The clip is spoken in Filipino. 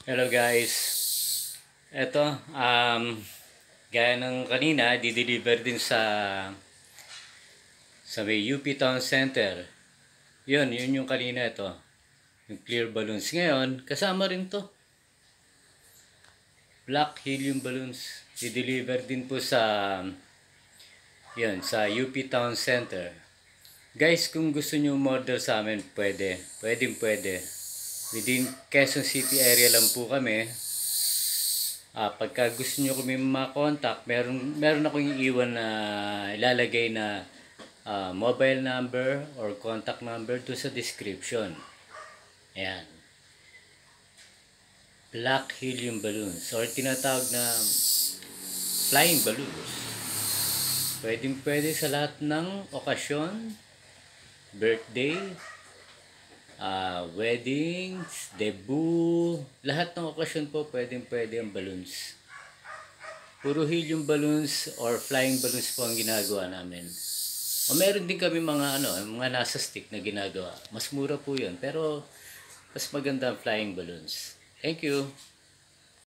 Hello guys. Eto, gaya ng kanina, di-deliver din sa may UP Town Center. Yun yung kanina ito. Yung clear balloons. Ngayon, kasama rin to. Black helium balloons. Di-deliver din po sa UP Town Center. Guys, kung gusto nyo order sa amin, pwede. Pwede. Within Quezon City area lang po kami. Pagka gusto nyo kami makontak, meron akong iiwan na ilalagay na mobile number or contact number doon sa description. Ayan. Black helium balloons or tinatawag na flying balloons. Pwede sa lahat ng okasyon, birthday, weddings, debut, lahat ng okasyon po pwede ang balloons. Puro helium balloons or flying balloons po ang ginagawa namin. O meron din kami mga nasa stick na ginagawa. Mas mura po 'yun, pero mas maganda ang flying balloons. Thank you.